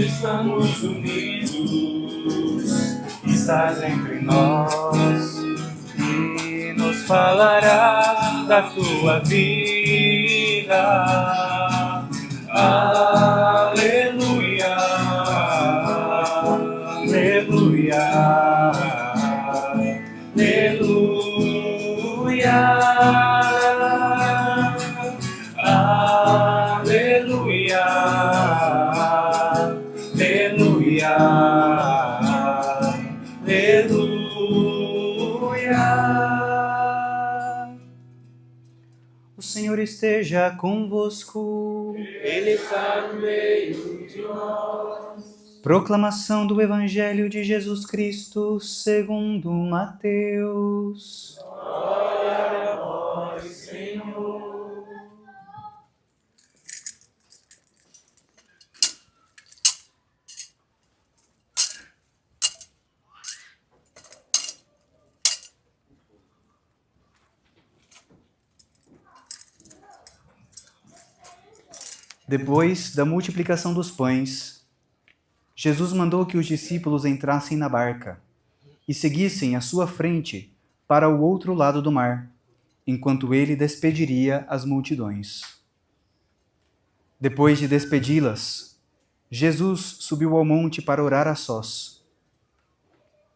Estamos unidos, estás entre nós e nos falarás da tua vida. Aleluia, aleluia, aleluia, aleluia, aleluia, aleluia. O Senhor esteja convosco. Ele está no meio de nós. Proclamação do Evangelho de Jesus Cristo segundo Mateus. Glória a vós, Senhor. Depois da multiplicação dos pães, Jesus mandou que os discípulos entrassem na barca e seguissem à sua frente para o outro lado do mar, enquanto ele despediria as multidões. Depois de despedi-las, Jesus subiu ao monte para orar a sós.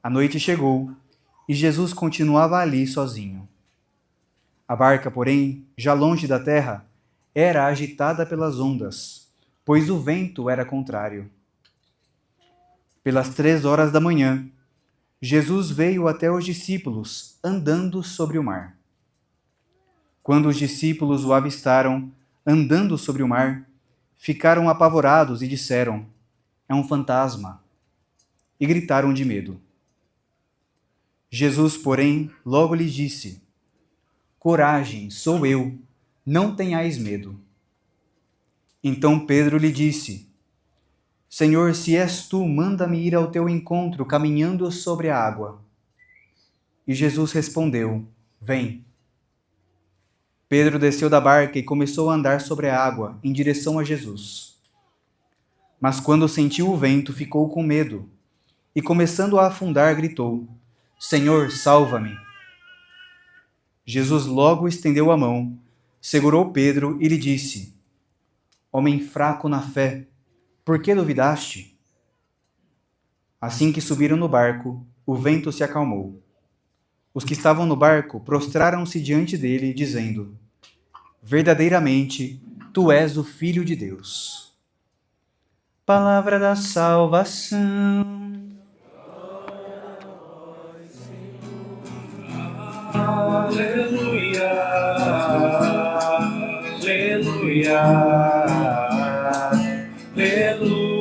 A noite chegou e Jesus continuava ali sozinho. A barca, porém, já longe da terra, era agitada pelas ondas, pois o vento era contrário. Pelas 3 horas da manhã, Jesus veio até os discípulos, andando sobre o mar. Quando os discípulos o avistaram, andando sobre o mar, ficaram apavorados e disseram: "É um fantasma!" e gritaram de medo. Jesus, porém, logo lhes disse: "Coragem, sou eu, não tenhais medo." Então Pedro lhe disse: "Senhor, se és tu, manda-me ir ao teu encontro, caminhando sobre a água." E Jesus respondeu: "Vem." Pedro desceu da barca e começou a andar sobre a água, em direção a Jesus. Mas quando sentiu o vento, ficou com medo, e começando a afundar, gritou: "Senhor, salva-me!" Jesus logo estendeu a mão, segurou Pedro e lhe disse: "Homem fraco na fé, por que duvidaste?" Assim que subiram no barco, o vento se acalmou. Os que estavam no barco prostraram-se diante dele, dizendo: "Verdadeiramente, tu és o Filho de Deus." Palavra da salvação. Aleluia, aleluia, aleluia.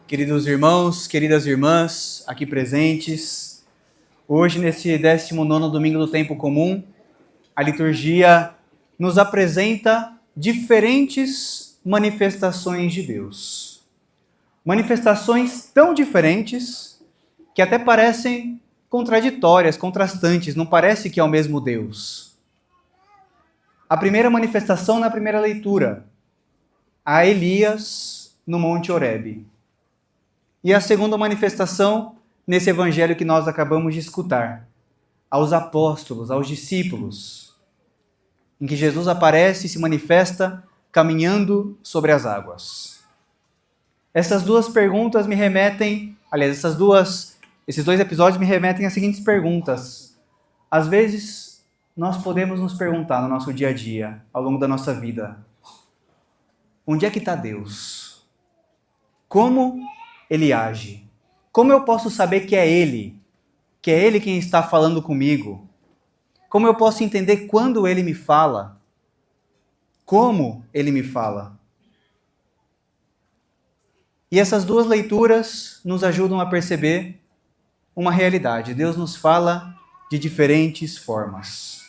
Queridos irmãos, queridas irmãs, aqui presentes, hoje nesse 19º domingo do tempo comum, a liturgia nos apresenta diferentes manifestações de Deus. Manifestações tão diferentes que até parecem contraditórias, contrastantes, não parece que é o mesmo Deus. A primeira manifestação na primeira leitura, a Elias no Monte Horebe. E a segunda manifestação nesse evangelho que nós acabamos de escutar, aos apóstolos, aos discípulos, em que Jesus aparece e se manifesta caminhando sobre as águas. Essas duas perguntas me remetem, aliás, esses dois episódios me remetem às seguintes perguntas. Às vezes, nós podemos nos perguntar no nosso dia a dia, ao longo da nossa vida: onde é que está Deus? Como Ele age? Como eu posso saber que é Ele quem está falando comigo? Como eu posso entender quando Ele me fala? Como Ele me fala? E essas duas leituras nos ajudam a perceber uma realidade. Deus nos fala de diferentes formas.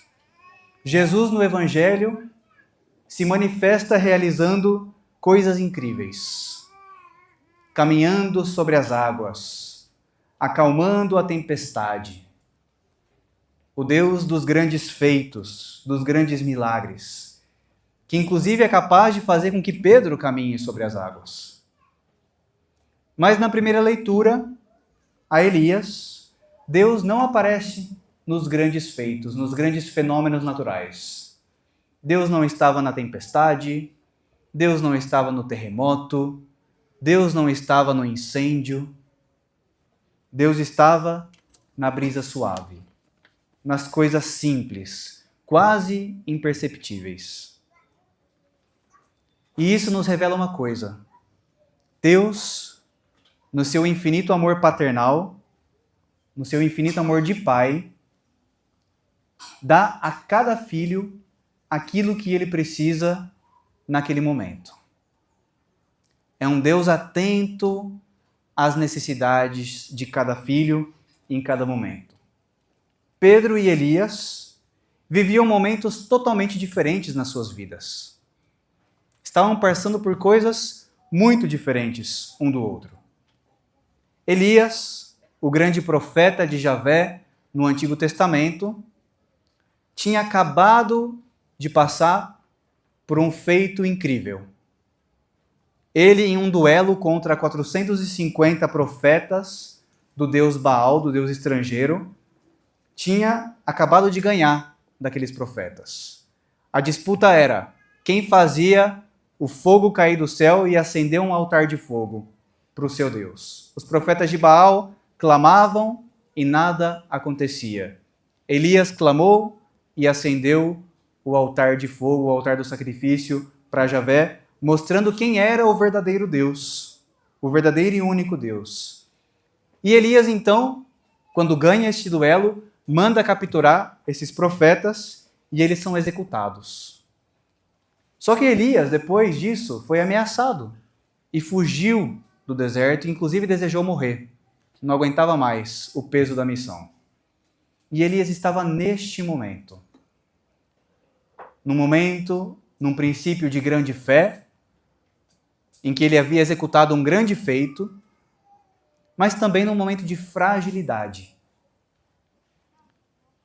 Jesus no Evangelho se manifesta realizando coisas incríveis. Caminhando sobre as águas, acalmando a tempestade. O Deus dos grandes feitos, dos grandes milagres, que inclusive é capaz de fazer com que Pedro caminhe sobre as águas. Mas na primeira leitura, a Elias, Deus não aparece nos grandes feitos, nos grandes fenômenos naturais. Deus não estava na tempestade, Deus não estava no terremoto, Deus não estava no incêndio. Deus estava na brisa suave, nas coisas simples, quase imperceptíveis. E isso nos revela uma coisa: Deus, no seu infinito amor paternal, no seu infinito amor de pai, dá a cada filho aquilo que ele precisa naquele momento. É um Deus atento às necessidades de cada filho em cada momento. Pedro e Elias viviam momentos totalmente diferentes nas suas vidas. Estavam passando por coisas muito diferentes um do outro. Elias, o grande profeta de Javé no Antigo Testamento, tinha acabado de passar por um feito incrível. Ele, em um duelo contra 450 profetas do deus Baal, do deus estrangeiro, tinha acabado de ganhar daqueles profetas. A disputa era quem fazia o fogo cair do céu e acender um altar de fogo para o seu Deus. Os profetas de Baal clamavam e nada acontecia. Elias clamou e acendeu o altar de fogo, o altar do sacrifício para Javé, mostrando quem era o verdadeiro Deus, o verdadeiro e único Deus. E Elias, então, quando ganha este duelo, manda capturar esses profetas e eles são executados. Só que Elias, depois disso, foi ameaçado e fugiu do deserto, inclusive desejou morrer. Não aguentava mais o peso da missão. E Elias estava neste momento. Num princípio de grande fé, em que ele havia executado um grande feito, mas também num momento de fragilidade,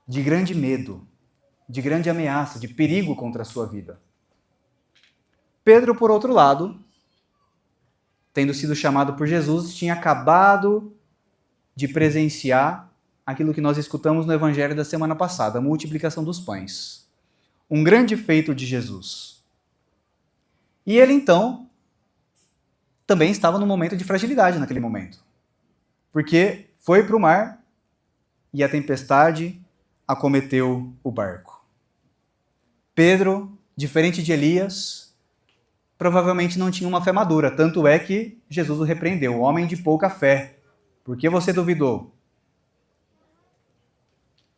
de grande medo, de grande ameaça, de perigo contra a sua vida. Pedro, por outro lado, tendo sido chamado por Jesus, tinha acabado de presenciar aquilo que nós escutamos no Evangelho da semana passada, a multiplicação dos pães. Um grande feito de Jesus. E ele, então, também estava num momento de fragilidade naquele momento. Porque foi para o mar e a tempestade acometeu o barco. Pedro, diferente de Elias, provavelmente não tinha uma fé madura, tanto é que Jesus o repreendeu, homem de pouca fé. Por que você duvidou?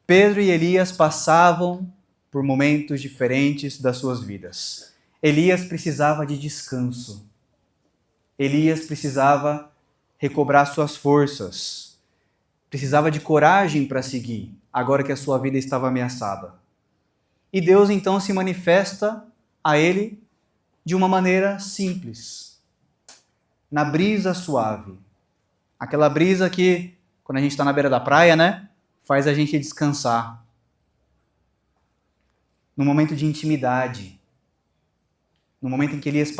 Pedro e Elias passavam por momentos diferentes das suas vidas. Elias precisava de descanso. Elias precisava recobrar suas forças. Precisava de coragem para seguir, agora que a sua vida estava ameaçada. E Deus então se manifesta a ele de uma maneira simples, na brisa suave. Aquela brisa que, quando a gente está na beira da praia, né, faz a gente descansar. No momento de intimidade, no momento em que Elias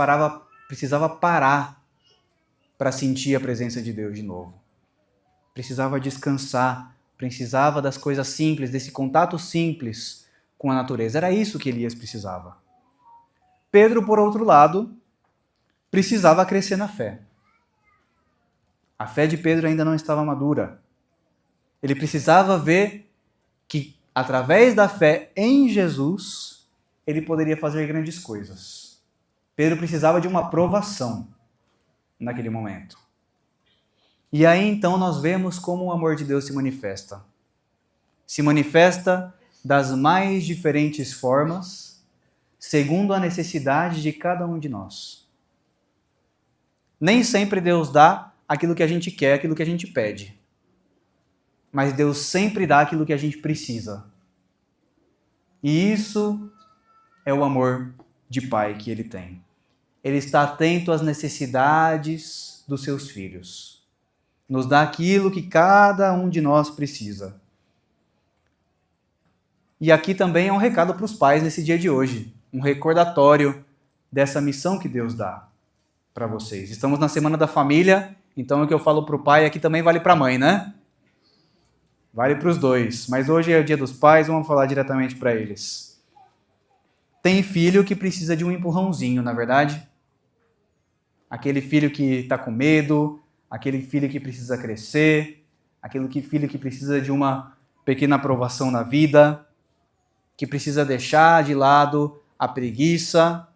precisava parar para sentir a presença de Deus de novo. Precisava descansar, precisava das coisas simples, desse contato simples com a natureza. Era isso que Elias precisava. Pedro, por outro lado, precisava crescer na fé. A fé de Pedro ainda não estava madura. Ele precisava ver que, através da fé em Jesus, ele poderia fazer grandes coisas. Pedro precisava de uma aprovação naquele momento. E aí então nós vemos como o amor de Deus se manifesta. Se manifesta das mais diferentes formas, segundo a necessidade de cada um de nós. Nem sempre Deus dá aquilo que a gente quer, aquilo que a gente pede. Mas Deus sempre dá aquilo que a gente precisa. E isso é o amor de pai que ele tem. Ele está atento às necessidades dos seus filhos. Nos dá aquilo que cada um de nós precisa. E aqui também é um recado para os pais nesse dia de hoje. um recordatório dessa missão que Deus dá para vocês. Estamos na Semana da Família, então o que eu falo para o pai aqui também vale para a mãe, né? Vale para os dois. Mas hoje é o Dia dos Pais, vamos falar diretamente para eles. Tem filho que precisa de um empurrãozinho, na verdade? Aquele filho que está com medo, aquele filho que precisa crescer, aquele filho que precisa de uma pequena aprovação na vida, que precisa deixar de lado a preguiça.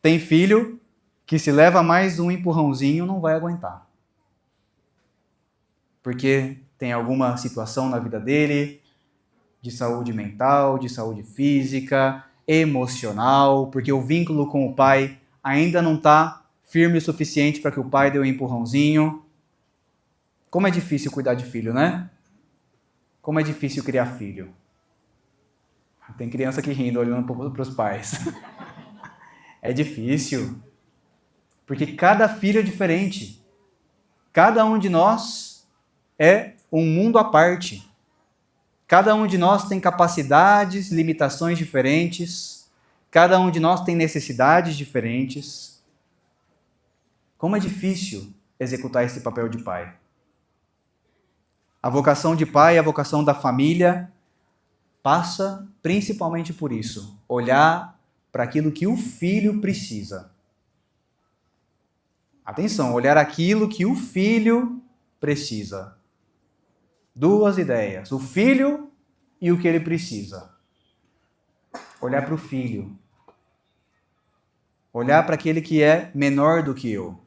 Tem filho que se leva mais um empurrãozinho não vai aguentar. Porque tem alguma situação na vida dele, de saúde mental, de saúde física, emocional, porque o vínculo com o pai ainda não está firme o suficiente para que o pai dê um empurrãozinho. Como é difícil cuidar de filho, né? Como é difícil criar filho. Tem criança aqui rindo, olhando para os pais. É difícil. Porque cada filho é diferente. Cada um de nós é um mundo à parte. Cada um de nós tem capacidades, limitações diferentes. Cada um de nós tem necessidades diferentes. Como é difícil executar esse papel de pai. A vocação de pai, a vocação da família, passa principalmente por isso. Olhar para aquilo que o filho precisa. Atenção, olhar aquilo que o filho precisa. Duas ideias, o filho e o que ele precisa. Olhar para o filho. Olhar para aquele que é menor do que eu.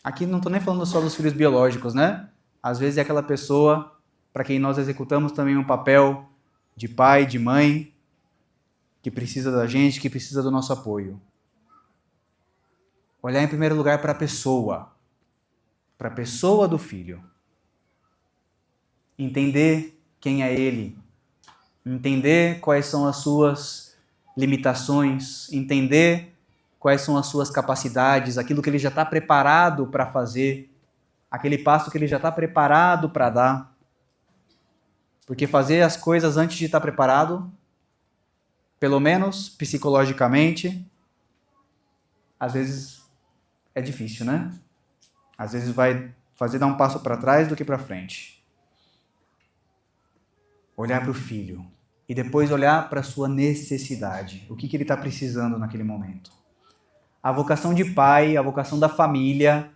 Aqui não estou nem falando só dos filhos biológicos, né? Às vezes é aquela pessoa para quem nós executamos também um papel de pai, de mãe, que precisa da gente, que precisa do nosso apoio. Olhar em primeiro lugar para a pessoa do filho. Entender quem é ele, entender quais são as suas limitações, entender quais são as suas capacidades, aquilo que ele já está preparado para fazer, aquele passo que ele já está preparado para dar. Porque fazer as coisas antes de estar preparado, pelo menos psicologicamente, às vezes é difícil, né? Às vezes vai fazer dar um passo para trás do que para frente. Olhar para o filho e depois olhar para a sua necessidade, o que ele está precisando naquele momento. A vocação de pai, a vocação da família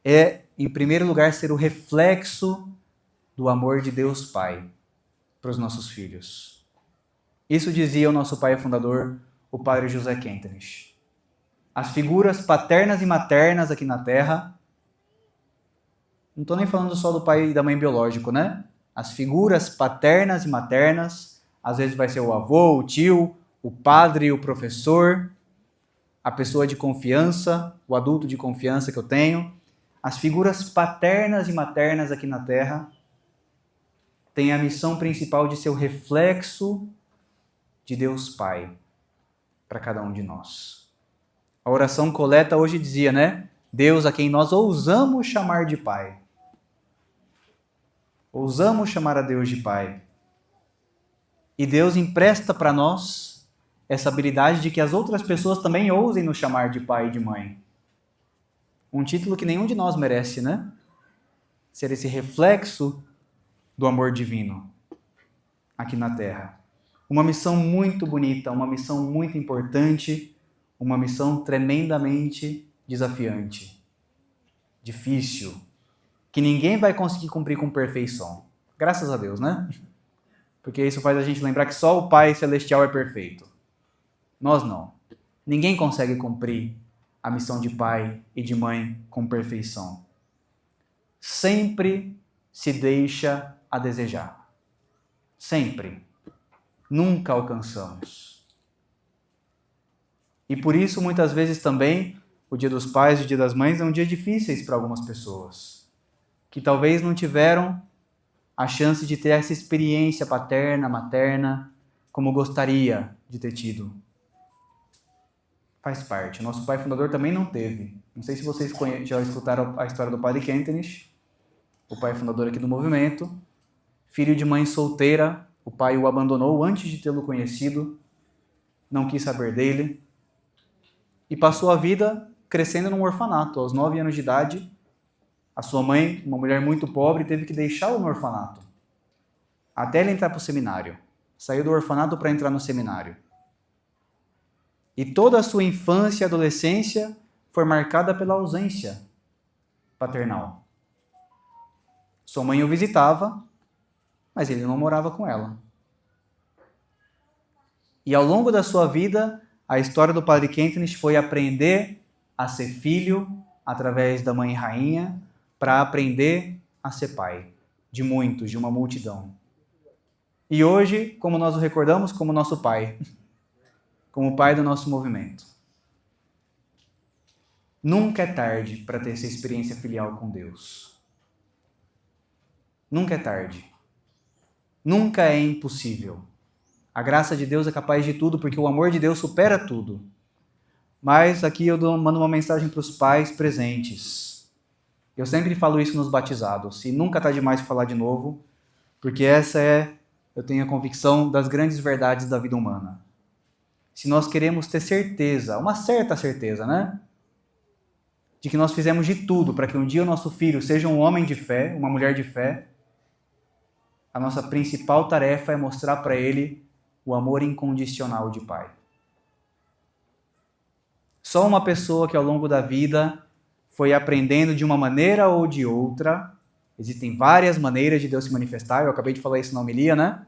é, em primeiro lugar, ser o reflexo do amor de Deus Pai para os nossos filhos. Isso dizia o nosso pai fundador, o padre José Kentenich. As figuras paternas e maternas aqui na Terra, não estou nem falando só do pai e da mãe biológico, né? As figuras paternas e maternas, às vezes vai ser o avô, o tio, o padre, o professor, a pessoa de confiança, o adulto de confiança que eu tenho. As figuras paternas e maternas aqui na Terra têm a missão principal de ser o reflexo de Deus Pai para cada um de nós. A oração coleta hoje dizia, né? Deus a quem nós ousamos chamar de Pai. Ousamos chamar a Deus de Pai. E Deus empresta para nós essa habilidade de que as outras pessoas também ousem nos chamar de pai e de mãe. Um título que nenhum de nós merece, né? Ser esse reflexo do amor divino aqui na Terra. Uma missão muito bonita, uma missão muito importante, uma missão tremendamente desafiante, difícil, que ninguém vai conseguir cumprir com perfeição. Graças a Deus, né? Porque isso faz a gente lembrar que só o Pai Celestial é perfeito. Nós não. Ninguém consegue cumprir a missão de pai e de mãe com perfeição. Sempre se deixa a desejar. Sempre. Nunca alcançamos. E por isso, muitas vezes também, o Dia dos Pais e o Dia das Mães é um dia difíceis para algumas pessoas, que talvez não tiveram a chance de ter essa experiência paterna, materna, como gostaria de ter tido. Faz parte. Nosso pai fundador também não teve. Não sei se vocês já escutaram a história do padre Kentenich, o pai fundador aqui do movimento, filho de mãe solteira, O pai o abandonou antes de tê-lo conhecido, não quis saber dele e passou a vida crescendo num orfanato. Aos 9 anos de idade, a sua mãe, uma mulher muito pobre, teve que deixá-lo no orfanato até ele entrar para o seminário. Saiu do orfanato para entrar no seminário. E toda a sua infância e adolescência foi marcada pela ausência paternal. Sua mãe o visitava, mas ele não morava com ela. E ao longo da sua vida, a história do Padre Kentenich foi aprender a ser filho através da mãe rainha, para aprender a ser pai de muitos, de uma multidão. E hoje, como nós o recordamos, como nosso pai, como pai do nosso movimento. Nunca é tarde para ter essa experiência filial com Deus. Nunca é tarde. Nunca é impossível. A graça de Deus é capaz de tudo, porque o amor de Deus supera tudo. Mas aqui eu mando uma mensagem para os pais presentes. Eu sempre falo isso nos batizados, e nunca está demais falar de novo, porque essa é, eu tenho a convicção, das grandes verdades da vida humana. Se nós queremos ter certeza, uma certa certeza, né? De que nós fizemos de tudo para que um dia o nosso filho seja um homem de fé, uma mulher de fé, a nossa principal tarefa é mostrar para ele o amor incondicional de pai. Só uma pessoa que ao longo da vida foi aprendendo de uma maneira ou de outra, existem várias maneiras de Deus se manifestar, eu acabei de falar isso na homilia, né?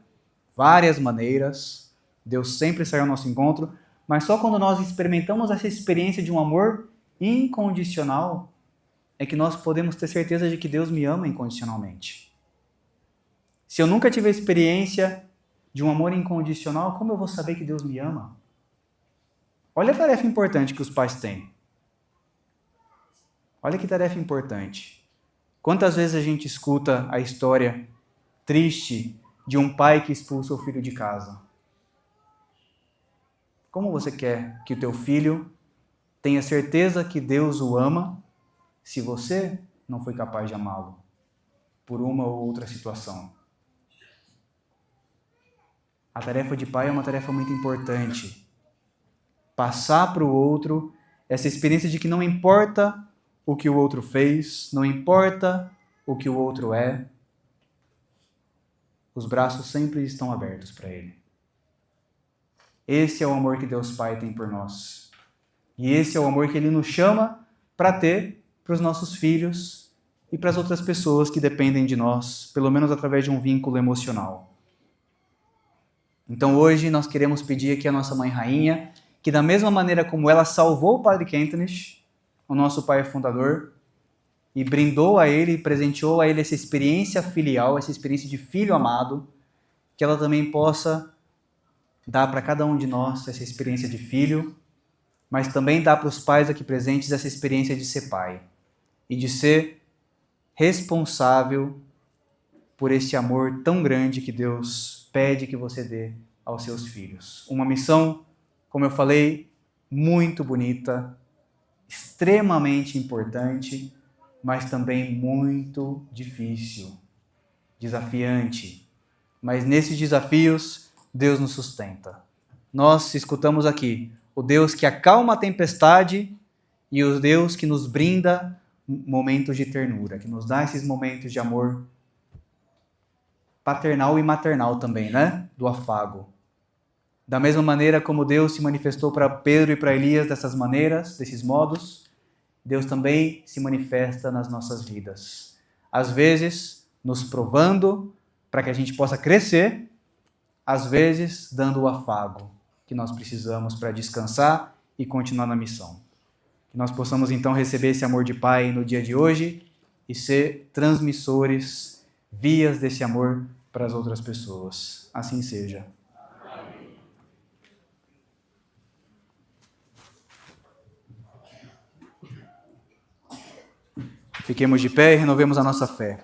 Várias maneiras, Deus sempre sai ao nosso encontro, mas só quando nós experimentamos essa experiência de um amor incondicional é que nós podemos ter certeza de que Deus me ama incondicionalmente. Se eu nunca tive a experiência de um amor incondicional, como eu vou saber que Deus me ama? Olha a tarefa importante que os pais têm. Olha que tarefa importante. Quantas vezes a gente escuta a história triste de um pai que expulsa o filho de casa? Como você quer que o teu filho tenha certeza que Deus o ama se você não foi capaz de amá-lo por uma ou outra situação? A tarefa de pai é uma tarefa muito importante. Passar para o outro essa experiência de que não importa o que o outro fez, não importa o que o outro é, os braços sempre estão abertos para ele. Esse é o amor que Deus Pai tem por nós. E esse é o amor que Ele nos chama para ter para os nossos filhos e para as outras pessoas que dependem de nós, pelo menos através de um vínculo emocional. Então hoje nós queremos pedir aqui à nossa Mãe Rainha, que da mesma maneira como ela salvou o Padre Kentenich, o nosso pai fundador, e brindou a ele, presenteou a ele essa experiência filial, essa experiência de filho amado, que ela também possa dar para cada um de nós essa experiência de filho, mas também dar para os pais aqui presentes essa experiência de ser pai e de ser responsável por esse amor tão grande que Deus pede que você dê aos seus filhos. Uma missão, como eu falei, muito bonita, extremamente importante, mas também muito difícil, desafiante. Mas nesses desafios, Deus nos sustenta. Nós escutamos aqui o Deus que acalma a tempestade e o Deus que nos brinda momentos de ternura, que nos dá esses momentos de amor paternal e maternal também, né? Do afago. Da mesma maneira como Deus se manifestou para Pedro e para Elias dessas maneiras, desses modos, Deus também se manifesta nas nossas vidas. Às vezes, nos provando para que a gente possa crescer, às vezes, dando o afago que nós precisamos para descansar e continuar na missão. Que nós possamos, então, receber esse amor de Pai no dia de hoje e ser transmissores, vias desse amor para as outras pessoas. Assim seja. Fiquemos de pé e renovemos a nossa fé.